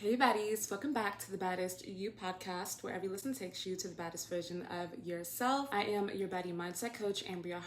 Hey baddies, welcome back to the Baddest You podcast, where every listen takes you to the baddest version of yourself. I am your baddie mindset coach, Ambria,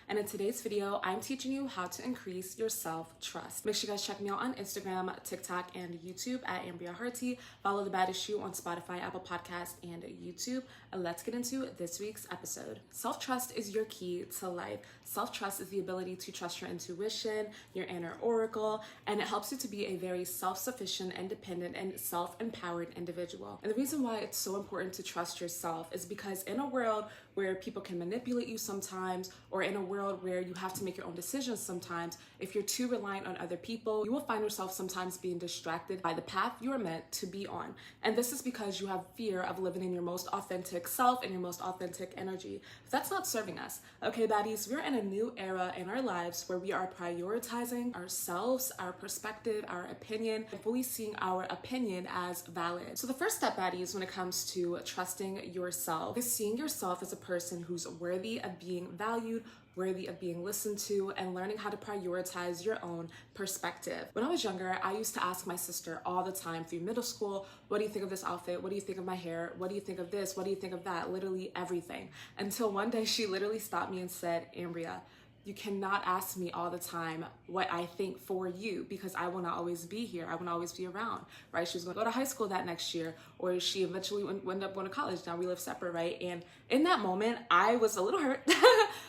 and in today's video, I'm teaching you how to increase your self-trust. Make sure you guys check me out on Instagram, TikTok, and YouTube at Ambria. Follow the Baddest You on Spotify, Apple Podcasts, and YouTube. And let's get into this week's episode. Self-trust is your key to life. Self-trust is the ability to trust your intuition, your inner oracle, and it helps you to be a very self-sufficient, independent, and self-empowered individual. And the reason why it's so important to trust yourself is because in a world where people can manipulate you sometimes, or in a world where you have to make your own decisions sometimes, if you're too reliant on other people, you will find yourself sometimes being distracted by the path you are meant to be on. And this is because you have fear of living in your most authentic self and your most authentic energy. But that's not serving us. Okay, baddies, we're in a new era in our lives where we are prioritizing ourselves, our perspective, our opinion, and fully seeing our opinion as valid. So the first step, baddies, when it comes to trusting yourself is seeing yourself as a person who's worthy of being valued, worthy of being listened to, and learning how to prioritize your own perspective. When I was younger, I used to ask my sister all the time through middle school, what do you think of this outfit? What do you think of my hair? What do you think of this? What do you think of that? Literally everything. Until one day she literally stopped me and said, Ambria, you cannot ask me all the time what I think for you, because I will not always be here. I will not always be around, right? She was going to go to high school that next year, or she eventually ended up going to college. Now we live separate, right? And in that moment, I was a little hurt,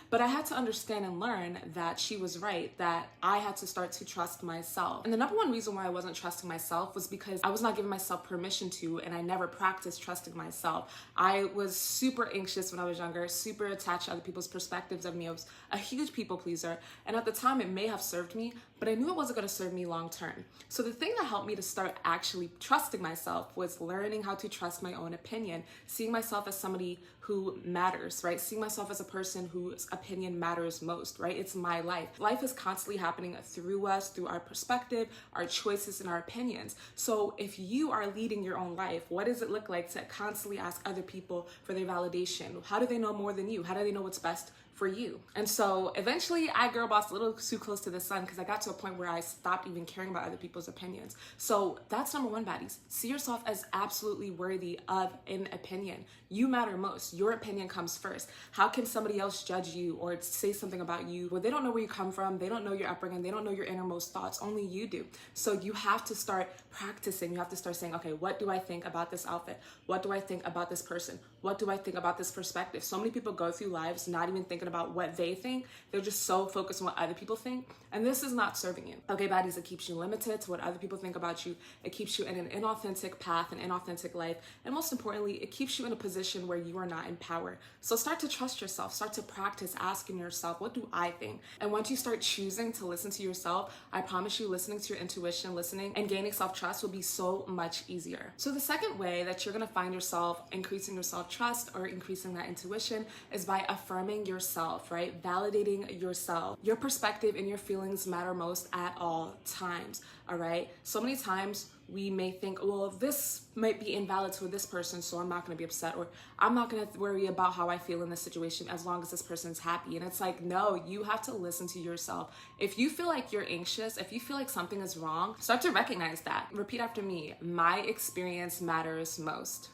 but I had to understand and learn that she was right, that I had to start to trust myself. And the number one reason why I wasn't trusting myself was because I was not giving myself permission to, and I never practiced trusting myself. I was super anxious when I was younger, super attached to other people's perspectives of me. I was a huge people pleaser, and at the time it may have served me, but I knew it wasn't going to serve me long term. So the thing that helped me to start actually trusting myself was learning how to trust my own opinion, seeing myself as somebody who matters, right? Seeing myself as a person whose opinion matters most, right? It's my life. Life is constantly happening through us, through our perspective, our choices, and our opinions. So if you are leading your own life, what does it look like to constantly ask other people for their validation? How do they know more than you? How do they know what's best for you? And so eventually I girl bossed a little too close to the sun, because I got to a point where I stopped even caring about other people's opinions. So that's number one, baddies. See yourself as absolutely worthy of an opinion. You matter most. Your opinion comes first. How can somebody else judge you or say something about you? Well, they don't know where you come from. They don't know your upbringing. They don't know your innermost thoughts. Only you do. So you have to start practicing. You have to start saying, okay, what do I think about this outfit? What do I think about this person? What do I think about this perspective? So many people go through lives not even thinking about what they think. They're just so focused on what other people think. And this is not serving you. Okay, baddies, it keeps you limited to what other people think about you. It keeps you in an inauthentic path, an inauthentic life. And most importantly, it keeps you in a position where you are not in power. So start to trust yourself. Start to practice asking yourself, what do I think? And once you start choosing to listen to yourself, I promise you, listening to your intuition, listening and gaining self-trust will be so much easier. So the second way that you're going to find yourself increasing your self-trust or increasing that intuition is by affirming yourself, right? Validating yourself. Your perspective and your feelings matter most at all times, all right? So many times we may think, well, this might be invalid to this person, so I'm not going to be upset, or I'm not going to worry about how I feel in this situation as long as this person's happy. And it's like, no, you have to listen to yourself. If you feel like you're anxious, if you feel like something is wrong, start to recognize that. Repeat after me. My experience matters most.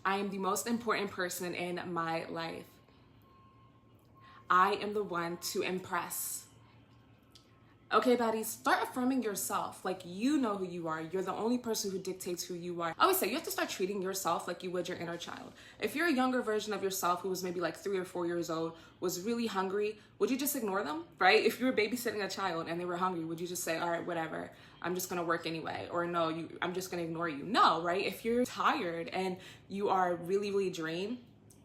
I am the most important person in my life. I am the one to impress. Okay, baddies, start affirming yourself. Like, you know who you are. You're the only person who dictates who you are. I always say you have to start treating yourself like you would your inner child. If you're a younger version of yourself who was maybe like 3 or 4 years old, was really hungry, would you just ignore them, right? If you were babysitting a child and they were hungry, would you just say, all right, whatever, I'm just gonna work anyway? Or no, I'm just gonna ignore you. No, right? If you're tired and you are really, really drained,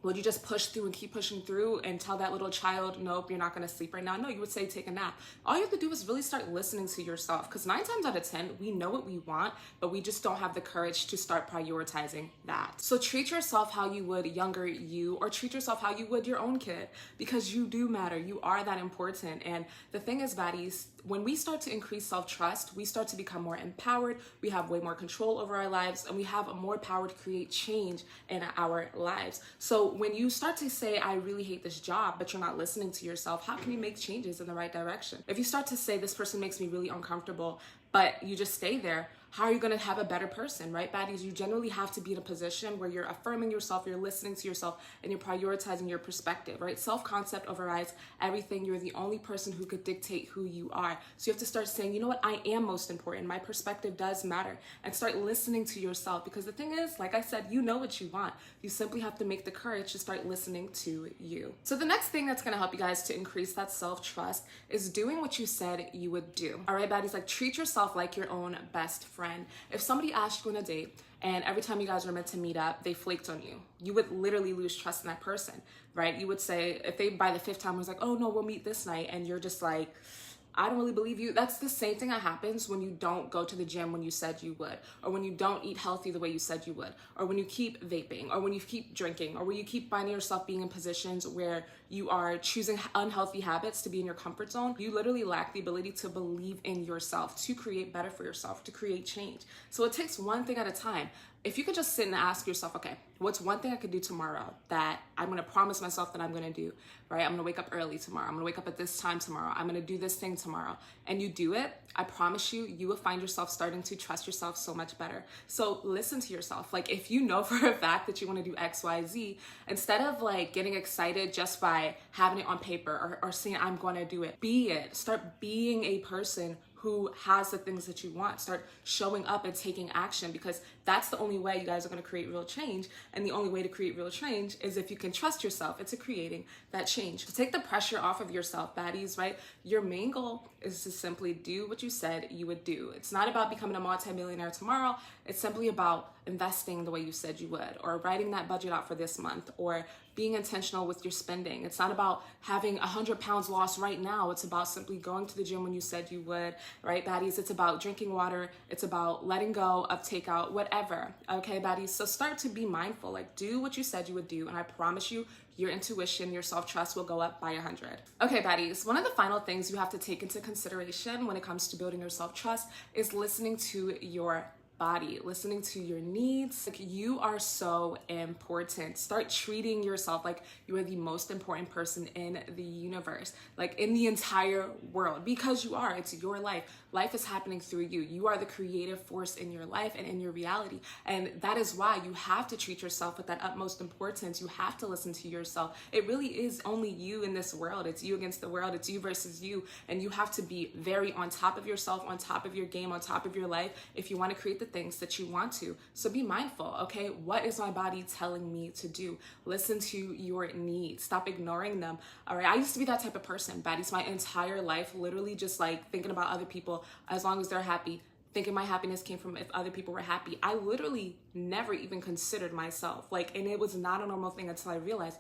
would you just push through and keep pushing through and tell that little child, nope, you're not going to sleep right now? No, you would say take a nap. All you have to do is really start listening to yourself, because 9 times out of 10, we know what we want, but we just don't have the courage to start prioritizing that. So treat yourself how you would younger you, or treat yourself how you would your own kid, because you do matter. You are that important. And the thing is, baddies, when we start to increase self-trust, we start to become more empowered. We have way more control over our lives, and we have more power to create change in our lives. So when you start to say, I really hate this job, but you're not listening to yourself, how can you make changes in the right direction? If you start to say, this person makes me really uncomfortable, but you just stay there, how are you going to have a better person, right? Baddies, you generally have to be in a position where you're affirming yourself, you're listening to yourself, and you're prioritizing your perspective, right? Self-concept overrides everything. You're the only person who could dictate who you are. So you have to start saying, you know what, I am most important. My perspective does matter. And start listening to yourself, because the thing is, like I said, you know what you want. You simply have to make the courage to start listening to you. So the next thing that's going to help you guys to increase that self-trust is doing what you said you would do. All right, baddies, like treat yourself like your own best friend. If somebody asked you on a date and every time you guys were meant to meet up, they flaked on you, you would literally lose trust in that person, right? You would say, if they by the fifth time was like, oh no, we'll meet this night, and you're just like, I don't really believe you. That's the same thing that happens when you don't go to the gym when you said you would, or when you don't eat healthy the way you said you would, or when you keep vaping, or when you keep drinking, or when you keep finding yourself being in positions where you are choosing unhealthy habits to be in your comfort zone. You literally lack the ability to believe in yourself, to create better for yourself, to create change. So it takes one thing at a time. If you could just sit and ask yourself, okay, what's one thing I could do tomorrow that I'm going to promise myself that I'm going to do, right? I'm going to wake up early tomorrow. I'm going to wake up at this time tomorrow. I'm going to do this thing tomorrow. And you do it, I promise you, you will find yourself starting to trust yourself so much better. So listen to yourself. Like if you know for a fact that you want to do X, Y, Z, instead of like getting excited just by having it on paper or saying I'm going to do it, be it. Start being a person who has the things that you want. Start showing up and taking action, because that's the only way you guys are going to create real change. And the only way to create real change is if you can trust yourself into creating that change. To take the pressure off of yourself, baddies, right? Your main goal is to simply do what you said you would do. It's not about becoming a multimillionaire tomorrow. It's simply about investing the way you said you would, or writing that budget out for this month, or being intentional with your spending. It's not about having 100 pounds lost right now. It's about simply going to the gym when you said you would, right, baddies? It's about drinking water. It's about letting go of takeout, whatever. Okay, baddies? So start to be mindful, like do what you said you would do. And I promise you, your intuition, your self-trust will go up by 100. Okay, baddies, one of the final things you have to take into consideration when it comes to building your self-trust is listening to your body, listening to your needs. Like you are so important. Start treating yourself like you are the most important person in the universe, like in the entire world, because you are. It's your life. Life is happening through you. You are the creative force in your life and in your reality. And that is why you have to treat yourself with that utmost importance. You have to listen to yourself. It really is only you in this world. It's you against the world. It's you versus you. And you have to be very on top of yourself, on top of your game, on top of your life if you want to create the things that you want to. So be mindful, okay? What is my body telling me to do? Listen to your needs. Stop ignoring them. All right. I used to be that type of person, baddies, my entire life, literally just like thinking about other people as long as they're happy, thinking my happiness came from if other people were happy. I literally never even considered myself. Like, and it was not a normal thing until I realized,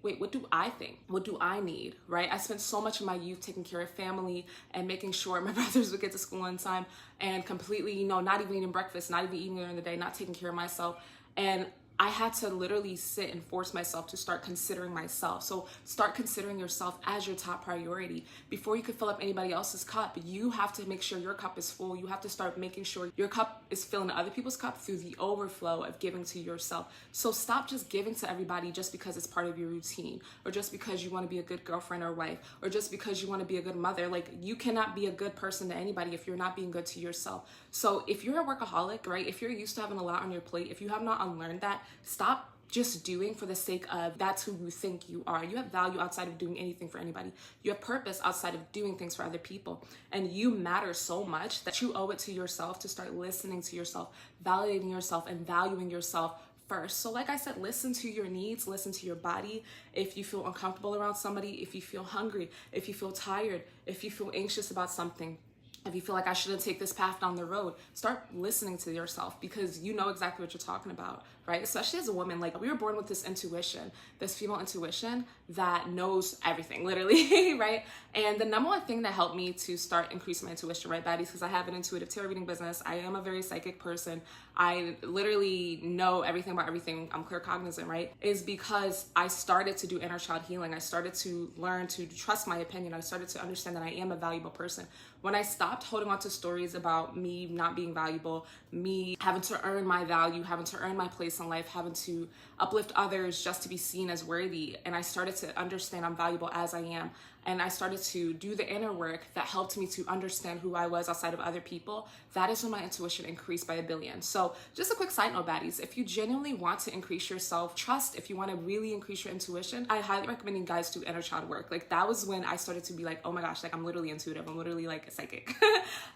wait, what do I think? What do I need, right? I spent so much of my youth taking care of family and making sure my brothers would get to school on time, and completely, not even eating breakfast, not even eating during the day, not taking care of myself. And I had to literally sit and force myself to start considering myself. So start considering yourself as your top priority. Before you can fill up anybody else's cup, you have to make sure your cup is full. You have to start making sure your cup is filling other people's cup through the overflow of giving to yourself. So stop just giving to everybody just because it's part of your routine, or just because you want to be a good girlfriend or wife, or just because you want to be a good mother. Like, you cannot be a good person to anybody if you're not being good to yourself. So if you're a workaholic, right, if you're used to having a lot on your plate, if you have not unlearned that, stop just doing for the sake of that's who you think you are. You have value outside of doing anything for anybody. You have purpose outside of doing things for other people. And you matter so much that you owe it to yourself to start listening to yourself, validating yourself, and valuing yourself first. So like I said, listen to your needs, listen to your body. If you feel uncomfortable around somebody, if you feel hungry, if you feel tired, if you feel anxious about something, if you feel like I shouldn't take this path down the road, start listening to yourself, because you know exactly what you're talking about, right? Especially as a woman, like, we were born with this intuition, this female intuition that knows everything, literally, right? And the number one thing that helped me to start increasing my intuition, right, baddies, because I have an intuitive tarot reading business. I am a very psychic person. I literally know everything about everything. I'm claircognizant, right? Is because I started to do inner child healing. I started to learn to trust my opinion. I started to understand that I am a valuable person. When I stopped holding on to stories about me not being valuable, me having to earn my value, having to earn my place in life, having to uplift others just to be seen as worthy, and I started to understand I'm valuable as I am, and I started to do the inner work that helped me to understand who I was outside of other people, that is when my intuition increased by 1,000,000,000. So just a quick side note, baddies, if you genuinely want to increase your self-trust, if you want to really increase your intuition, I highly recommend you guys do inner child work. Like that was when I started to be like, oh my gosh, like I'm literally intuitive. I'm literally like a psychic.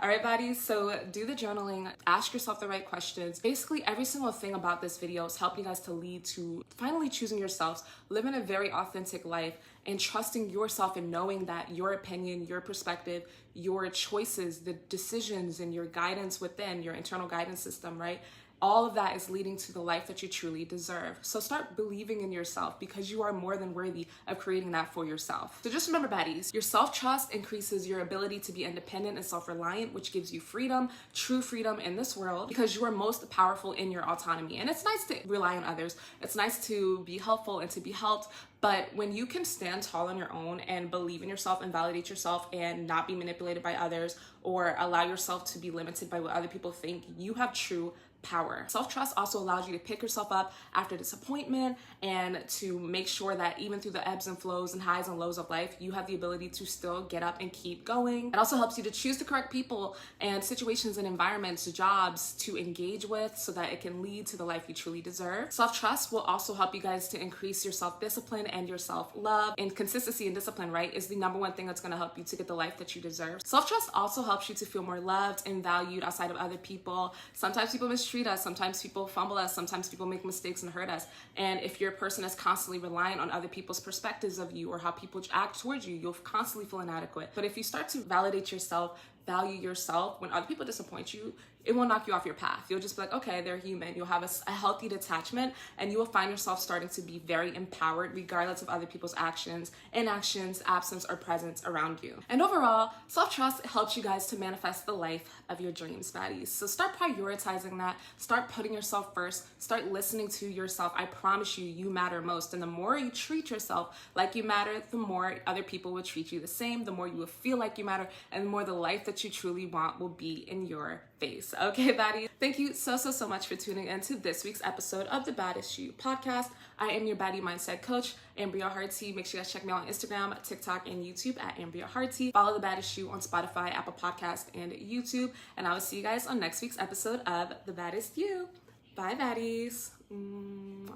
All right, baddies. So do the journaling, ask yourself the right questions. Basically every single thing about this video is helping you guys to lead to finally choosing yourselves, living a very authentic life, and trusting yourself and knowing that your opinion, your perspective, your choices, the decisions, and your guidance within your internal guidance system, right? All of that is leading to the life that you truly deserve. So start believing in yourself because you are more than worthy of creating that for yourself. So just remember, baddies, your self-trust increases your ability to be independent and self-reliant, which gives you freedom, true freedom in this world, because you are most powerful in your autonomy. And it's nice to rely on others. It's nice to be helpful and to be helped. But when you can stand tall on your own and believe in yourself and validate yourself and not be manipulated by others or allow yourself to be limited by what other people think, you have true power. Self-trust also allows you to pick yourself up after disappointment and to make sure that even through the ebbs and flows and highs and lows of life, you have the ability to still get up and keep going. It also helps you to choose the correct people and situations and environments, jobs to engage with so that it can lead to the life you truly deserve. Self-trust will also help you guys to increase your self-discipline and your self-love. And consistency and discipline, right, is the #1 thing that's going to help you to get the life that you deserve. Self-trust also helps you to feel more loved and valued outside of other people. Sometimes people mistreat us, sometimes people fumble us, sometimes people make mistakes and hurt us. And if you're a person that's constantly reliant on other people's perspectives of you or how people act towards you, you'll constantly feel inadequate. But if you start to validate yourself, value yourself, when other people disappoint you, it will knock you off your path. You'll just be like, okay, they're human. You'll have a healthy detachment, and you will find yourself starting to be very empowered regardless of other people's actions, inactions, absence, or presence around you. And overall, self-trust helps you guys to manifest the life of your dreams, baddies. So start prioritizing that. Start putting yourself first. Start listening to yourself. I promise you, you matter most. And the more you treat yourself like you matter, the more other people will treat you the same, the more you will feel like you matter, and the more the life that you truly want will be in your face. Okay, baddies? Thank you so much for tuning in to this week's episode of the Baddest You podcast. I am your Baddie mindset coach, Ambria Harty. Make sure you guys check me out on Instagram, TikTok, and YouTube at Ambria Harty. Follow the Baddest You on Spotify, Apple Podcast, and YouTube. And I will see you guys on next week's episode of the Baddest You. Bye, baddies. Mwah.